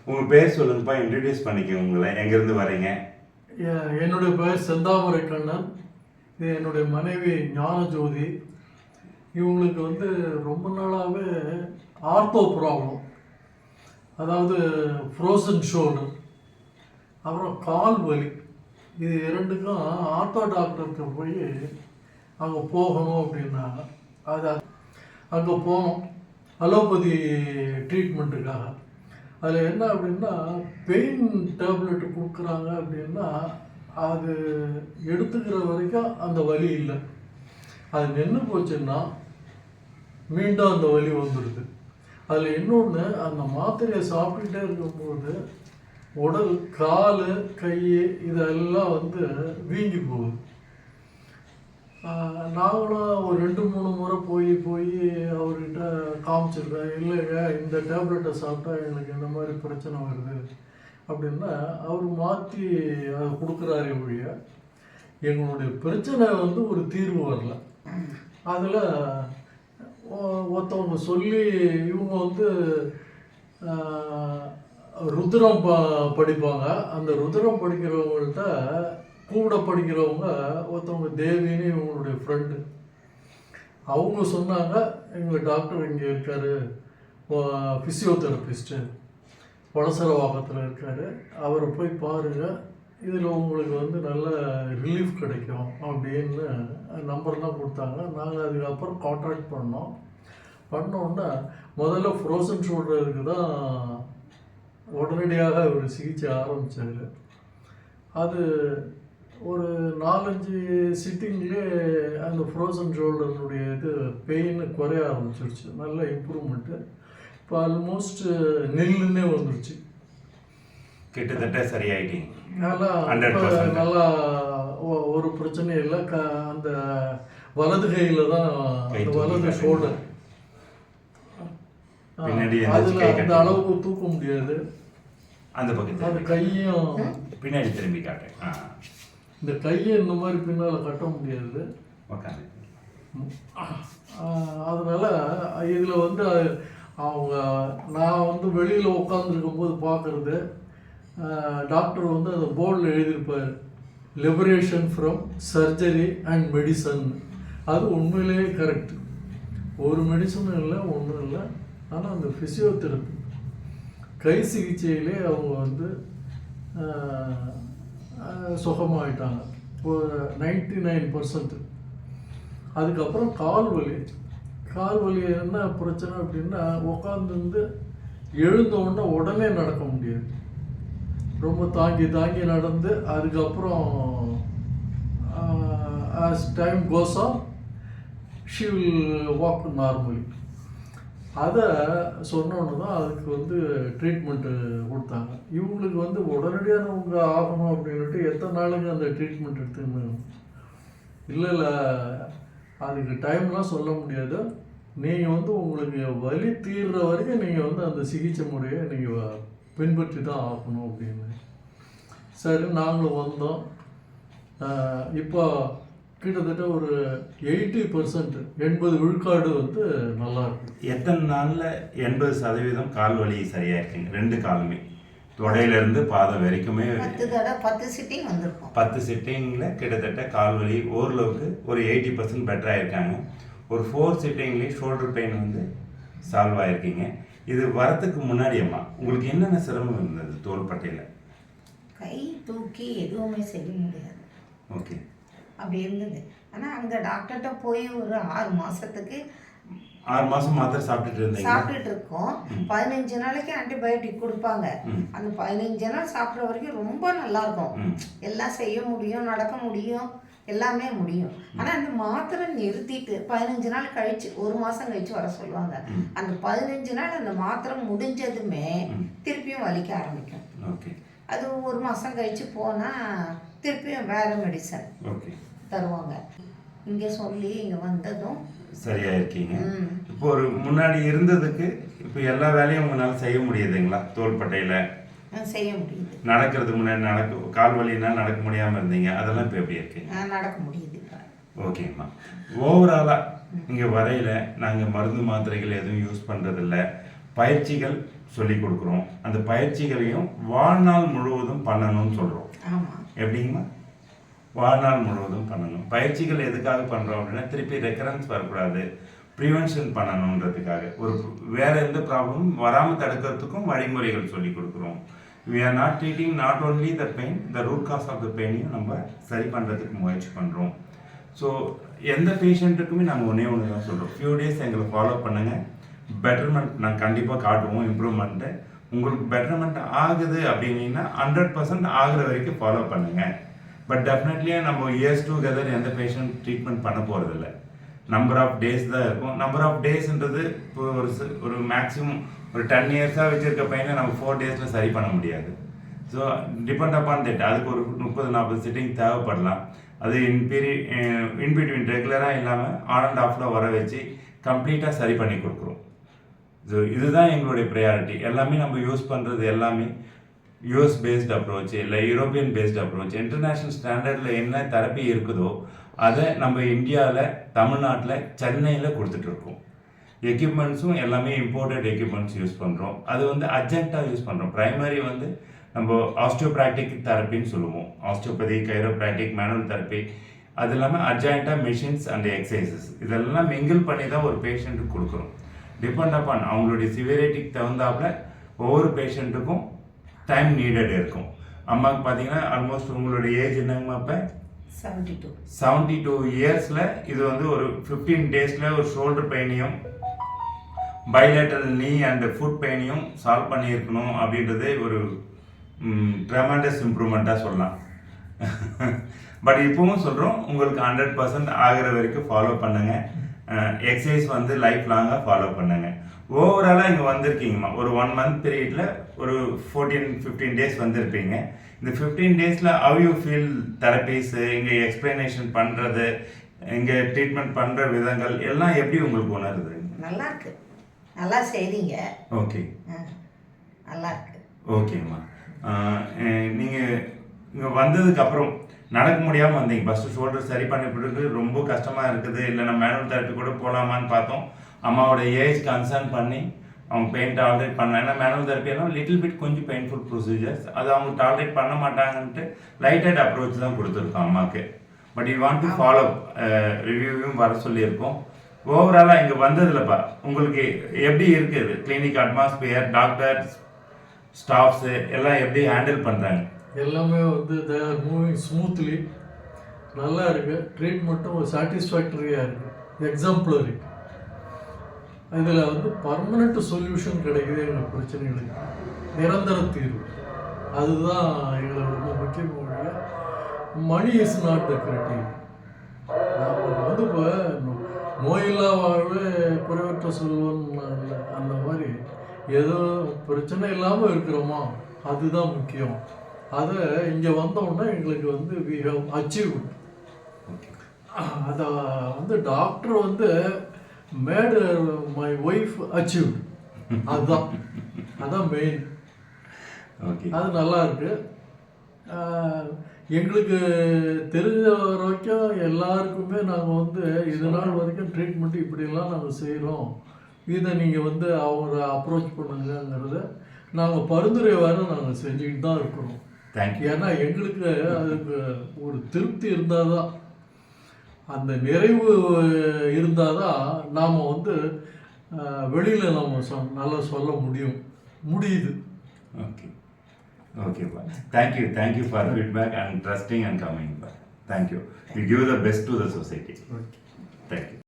உங்கள் பேர் சொல்லுங்கப்பா, இன்ட்ரடியூஸ் பண்ணிக்க உங்களை, எங்கேருந்து வரீங்க? என்னுடைய பெயர் செந்தாமரை கண்ணன். இது என்னுடைய மனைவி ஞானஜோதி. இவங்களுக்கு வந்து ரொம்ப நாளாகவே ஆர்த்தோ ப்ராப்ளம், அதாவது ஃப்ரோசன் ஷோல்டர், அப்புறம் கால் வலி. இது இரண்டுக்கும் ஆர்த்தோ டாக்டருக்கு போய் அங்கே போகணும் அப்படின்னாங்க. அது அங்கே போனோம் அலோபதி ட்ரீட்மெண்ட்டுக்காக. அதில் என்ன அப்படின்னா பெயின் டேப்லெட் கொடுக்குறாங்க அப்படின்னா அது எடுத்துக்கிற வரைக்கும் அந்த வலி இல்லை. அது நின்று போச்சுன்னா மீண்டும் அந்த வலி வந்துடுது. அதில் இன்னொன்று, அந்த மாத்திரையை சாப்பிட்டுட்டே இருக்கும்போது உடல், கால், கை இதெல்லாம் வந்து வீங்கி போகுது. நாங்களும் ஒரு 2-3 முறை போய் அவர்கிட்ட காமிச்சிருக்கேன். இல்லைங்க, இந்த டேப்லெட்டை சாப்பிட்டா எனக்கு இந்த மாதிரி பிரச்சனை வருது அப்படின்னா அவர் மாற்றி அதை கொடுக்குறாரு ஒழிய எங்களுடைய பிரச்சனை வந்து ஒரு தீர்வு வரல. அதில் ஒருத்தவங்க சொல்லி இவங்க வந்து ருத்ரம் படிப்பாங்க. அந்த ருத்ரம் படிக்கிறவங்கள்ட்ட கூட படிக்கிறவங்க ஒருத்தவங்க தேவின்னு இவங்களுடைய ஃப்ரெண்டு. அவங்க சொன்னாங்க, எங்கள் டாக்டர் இங்கே இருக்கார், ஃபிசியோதெரபிஸ்ட்டு வடசரவாக்கத்தில் இருக்கார், அவரை போய் பாருங்கள், இதில் உங்களுக்கு வந்து நல்ல ரிலீஃப் கிடைக்கும் அப்படின்னு நம்பர்லாம் கொடுத்தாங்க. நாங்கள் அதுக்கப்புறம் கான்டாக்ட் பண்ணோன்னா முதல்ல ஃப்ரோசன் ஷோல்டருக்கு தான் உடனடியாக ஒரு சிகிச்சை ஆரம்பித்தார். அது ஒரு 4-5 சிட்டிங்லேயே அந்த ஃப்ரோசன் ஷோல்டருடைய இது பெயின் குறைய ஆரம்பிச்சிருச்சு. நல்ல இம்ப்ரூவ்மெண்ட்டு. இப்போ ஆல்மோஸ்ட் நில்லுன்னே வந்துருச்சு. கிட்டத்தட்ட சரியாயிட்டீங்க. நல்லா ஒரு பிரச்சனையும் இல்லை. அந்த வலது கையில் தான், அந்த வலது ஷோல்டர், அதில் அந்த அளவுக்கு தூக்க முடியாது. அந்த பக்கத்தில் அந்த கையும் பின்னாடி திரும்பி காட்டேன். இந்த கையை இந்த மாதிரி பின்னால் கட்ட முடியாது. அதனால இதில் வந்து அவங்க, நான் வந்து வெளியில் உட்காந்துருக்கும் போது பார்க்குறது, டாக்டர் வந்து அந்த போர்டில் எழுதியிருப்பார், liberation from surgery and medicine. அது உண்மையிலேயே கரெக்ட். ஒரு மெடிசனும் இல்லை, ஒன்றும் இல்லை. ஆனால் அந்த ஃபிசியோதெரப்பி கை சிகிச்சையிலே அவங்க வந்து சுகமாயிட்டாங்க ஒரு 99%. அதுக்கப்புறம் கால் வலி என்ன பிரச்சனை அப்படின்னா, உட்காந்துருந்து எழுந்தோடனே உடனே நடக்க முடியாது. ரொம்ப தாங்கி நடந்து அதுக்கப்புறம் as time goes on she will walk normally. அதை சொன்னோன்னு தான் அதுக்கு வந்து ட்ரீட்மெண்ட்டு கொடுத்தாங்க. இவங்களுக்கு வந்து உடனடியாக அவங்க ஆகணும் அப்படின்ட்டு எத்தனை நாளுங்க அந்த ட்ரீட்மெண்ட் எடுத்துன்னு இல்லை, அதுக்கு டைம்லாம் சொல்ல முடியாது. நீங்கள் வந்து உங்களுக்கு வலி தீர்ற வரைக்கும் நீங்கள் வந்து அந்த சிகிச்சை முறையை நீங்கள் பின்பற்றி தான் ஆகணும் அப்படின்னு. சரி, நாங்களும் வந்தோம். இப்போ கிட்டத்தட்ட ஒரு 80%, 80 விழுக்காடு வந்து நல்லா இருக்கு. எத்தனை நாளில் 80% கால் வலி சரியாக இருக்குங்க? 2 காலுமே, தொடையிலேருந்து பாதம் வரைக்குமே 10 சிட்டிங் வந்திருக்கும். 10 சிட்டிங்கில் கிட்டத்தட்ட கால் வலி ஓரளவுக்கு ஒரு 80% பெட்டராக இருக்காங்க. ஒரு 4 சிட்டிங்லேயும் ஷோல்டர் பெயின் வந்து சால்வ் ஆகிருக்கீங்க. இது வரத்துக்கு முன்னாடி அம்மா உங்களுக்கு என்னென்ன சிரமம் இருந்தது தோள்பட்டையில்? கை தூக்கி எதுவுமே செய்ய முடியாது. ஓகே, அப்படி இருந்தது. ஆனால் அங்கே டாக்டர்கிட்ட போய் ஒரு 6 மாதத்துக்கு 6 மாதம் மாத்திரை சாப்பிட்டுட்டு இருக்கோம். 15 நாளைக்கு ஆன்டிபயோட்டிக் கொடுப்பாங்க. அந்த 15 நாள் சாப்பிட்ற வரைக்கும் ரொம்ப நல்லா இருக்கும். எல்லாம் செய்ய முடியும், நடக்க முடியும், எல்லாமே முடியும். ஆனால் அந்த மாத்திரை நிறுத்திட்டு 15 நாள் கழிச்சு, 1 மாதம் கழிச்சு வர சொல்லுவாங்க. அந்த 15 நாள் அந்த மாத்திரை முடிஞ்சதுமே திருப்பியும் வலிக்க ஆரம்பிக்கும். அது 1 மாதம் கழிச்சு போனால் திருப்பியும் வேற மெடிசன் தருவாங்க. இங்கே சொல்லி இங்கே வந்ததும் சரியா இருக்கீங்க. இப்போ ஒரு முன்னாடி இருந்ததுக்கு இப்போ எல்லா வேலையும் உங்களால் செய்ய முடியுதுங்களா? தோள்பட்டையில் செய்ய முடியுது. நடக்கிறதுக்கு முன்னாடி கால் வலினா நடக்க முடியாமல் இருந்தீங்க, அதெல்லாம் இப்போ எப்படி இருக்கு? நடக்க முடியுது. ஓகேம்மா, ஓவராலாக இங்கே வரையில் நாங்கள் மருந்து மாத்திரைகள் எதுவும் யூஸ் பண்ணுறதில்ல, பயிற்சிகள் சொல்லி கொடுக்குறோம். அந்த பயிற்சிகளையும் வாழ்நாள் முழுவதும் பண்ணணும்னு சொல்கிறோம். ஆமாம். எப்படிங்கம்மா? வாழ்நாள் முழுவதும் பண்ணணும். பயிற்சிகள் எதுக்காக பண்ணுறோம் அப்படின்னா திருப்பி ரெக்கரன்ஸ் வரக்கூடாது, ப்ரிவென்ஷன் பண்ணணுன்றதுக்காக. ஒரு வேறு எந்த ப்ராப்ளமும் வராமல் தடுக்கிறதுக்கும் வழிமுறைகள் சொல்லி கொடுக்குறோம். we are not treating not only the pain, the root cause of the pain-ஐயும் நம்ம சரி பண்ணுறதுக்கு முயற்சி பண்ணுறோம். ஸோ எந்த பேஷண்ட்டுக்குமே நாங்கள் ஒன்றே ஒன்று தான் சொல்கிறோம், ஃபியூ டேஸ் எங்களை ஃபாலோ பண்ணுங்கள், பெட்டர்மெண்ட் நாங்கள் கண்டிப்பாக காட்டுவோம், இம்ப்ரூவ்மெண்ட்டு. உங்களுக்கு பெட்டர்மெண்ட் ஆகுது அப்படின்னா 100% ஆகுற வரைக்கும் ஃபாலோ பண்ணுங்கள். பட் டெஃபினெட்லி நம்ம இயர்ஸ் டுகெதர் எந்த பேஷண்ட் ட்ரீட்மெண்ட் பண்ண போகிறதில்ல, நம்பர் ஆஃப் டேஸ் தான் இருக்கும். நம்பர் ஆஃப் டேஸ்ன்றது இப்போ ஒரு மேக்ஸிமம் ஒரு 10 இயர்ஸாக வச்சுருக்க பையனை நம்ம 4 டேஸில் சரி பண்ண முடியாது. ஸோ டிபெண்ட் அப்பான் தட், அதுக்கு ஒரு 30-40 சிட்டிங் தேவைப்படலாம். அது இன்பிட்வீன் ரெகுலராக இல்லாமல் ஆன் அண்ட் ஆஃபில் வர வச்சு கம்ப்ளீட்டாக சரி பண்ணி கொடுக்குறோம். ஸோ இதுதான் எங்களுடைய ப்ரையாரிட்டி. எல்லாமே நம்ம யூஸ் பண்ணுறது எல்லாமே யூஎஸ் பேஸ்ட் அப்ரோச், இல்லை யூரோப்பியன் பேஸ்ட் அப்ரோச். இன்டர்நேஷ்னல் ஸ்டாண்டர்டில் என்ன தெரப்பி இருக்குதோ அதை நம்ம இந்தியாவில், தமிழ்நாட்டில், சென்னையில் கொடுத்துட்ருக்கோம். எக்யூப்மெண்ட்ஸும் எல்லாமே இம்போர்ட்டட் எக்யூப்மெண்ட்ஸ் யூஸ் பண்ணுறோம். அது வந்து அர்ஜென்ட்டாக யூஸ் பண்ணுறோம். ப்ரைமரி வந்து நம்ம ஆஸ்டியோப்ராக்டிக் தெரப்பின்னு சொல்லுவோம், ஆஸ்டியோபதி, கைரோப்ராக்டிக், மேனுவல் தெரப்பி. அது இல்லாமல் அர்ஜென்ட்டாக மிஷின்ஸ் அண்ட் எக்ஸசைசஸ் இதெல்லாம் மிங்கிள் பண்ணி தான் ஒரு பேஷண்ட்டுக்கு கொடுக்குறோம். டிபெண்ட் அப்பான் அவங்களுடைய சிவியரிட்டிக்கு தகுந்தாப்புல ஒவ்வொரு பேஷண்ட்டுக்கும் டைம் நீடட் இருக்கும். அம்மாவுக்கு பார்த்தீங்கன்னா ஆல்மோஸ்ட் உங்களுடைய ஏஜ் என்னங்கம்மா? இப்போ 72 இயர்ஸில் இது வந்து ஒரு 15 டேஸில் ஒரு ஷோல்டர் பெயினையும் பைலேட்டரல் நீ அண்ட் ஃபுட் பெயினையும் சால்வ் பண்ணியிருக்கணும் அப்படின்றதே ஒரு ட்ரெமண்டஸ் இம்ப்ரூவ்மெண்ட்டாக சொல்லலாம். பட் இப்போவும் சொல்கிறோம், உங்களுக்கு 100% ஆகிற வரைக்கும் ஃபாலோ பண்ணுங்கள். எக்ஸசைஸ் வந்து லைஃப் லாங்காக ஃபாலோ பண்ணுங்கள். ஓவராலாக இங்கே வந்திருக்கீங்கம்மா, ஒரு 1 மந்த் பீரியடில் ஒரு 14-15 டேஸ் வந்திருப்பீங்க. இந்த 15 டேஸில் ஹவ் யூ ஃபீல் தெரப்பீஸு, இங்கே எக்ஸ்பிளனேஷன் பண்ணுறது, இங்கே ட்ரீட்மெண்ட் பண்ணுற விதங்கள் எல்லாம் எப்படி உங்களுக்கு உணருது? நல்லா இருக்கு, நல்லா செய்றீங்க. ஓகே, நல்லா இருக்கு. ஓகேம்மா. நீங்கள் இங்கே வந்ததுக்கப்புறம் நடக்க முடியாமல் வந்தீங்க, ஃபஸ்ட்டு ஷோல்டர் சரி பண்ணிவிட்டு ரொம்ப கஷ்டமாக இருக்குது, இல்லை நம்ம மேனுவல் தெரப்பி கூட போகலாமான்னு பார்த்தோம். அம்மாவோட ஏஜ் கன்சர்ன் பண்ணி அவங்க பெயின் டாலரேட் பண்ண, ஏன்னா மேனுவல் தெரப்பியெல்லாம் லிட்டில் பிட் கொஞ்சம் பெயின்ஃபுல் ப்ரொசீஜர்ஸ், அது அவங்க டாலரேட் பண்ண மாட்டாங்கன்ட்டு லைட்டட் அப்ரோச் தான் கொடுத்துருக்கோம் அம்மாவுக்கு. But you want to follow ரிவ்யூவும் வர சொல்லியிருக்கோம். ஓவராலாக இங்கே வந்ததுலப்பா உங்களுக்கு எப்படி இருக்குது? கிளினிக் அட்மாஸ்பியர், டாக்டர்ஸ், ஸ்டாஃப்ஸு எல்லாம் எப்படி ஹேண்டில் பண்ணுறாங்க? எல்லாமே வந்து தே ஆர் மூவிங் ஸ்மூத்லி, நல்லா இருக்குது. ட்ரீட்மெண்ட்டும் ஒரு சாட்டிஸ்ஃபேக்டரியாக இருக்குது, எக்ஸாம்பிளரி. இதில் வந்து பர்மனெண்ட் சொல்யூஷன் கிடைக்குது எங்கள் பிரச்சனைகளுக்கு, நிரந்தர தீர்வு. அதுதான் எங்களுக்கு ரொம்ப முக்கியமான. Money is not the criteria. நம்ம வந்து இப்போ நோயில்லா வாழ்வு குறைவற்ற செல்வம் அந்த மாதிரி ஏதோ பிரச்சனை இல்லாமல் இருக்கிறோமா, அதுதான் முக்கியம். அதை இங்கே வந்தோடனே எங்களுக்கு வந்து வி ஹவ் அச்சீவ்ட். அதை வந்து டாக்டர் வந்து மேட் மை ஒய்ஃப் அச்சீவ்ட். அதுதான் மெயின். அது நல்லா இருக்கு. எங்களுக்கு தெரிஞ்ச வரைக்கும் எல்லாருக்குமே நாங்கள் வந்து இது நாள் வரைக்கும் ட்ரீட்மெண்ட்டு இப்படிலாம் நாங்கள் செய்கிறோம், இதை நீங்கள் வந்து அவங்கள அப்ரோச் பண்ணுங்கிறத நாங்கள் பரிந்துரை வேறு நாங்கள் செஞ்சுக்கிட்டு தான் இருக்கிறோம். ஏன்னா எங்களுக்கு அதுக்கு ஒரு திருப்தி இருந்தால் தான், அந்த நிறைவு இருந்தால் தான் நாம் வந்து வெளியில் நம்ம நல்லா சொல்ல முடியுது. ஓகே, ஓகேப்பா. Thank you for feedback and trusting and coming. Thank you. We give the best to the society. Thank you.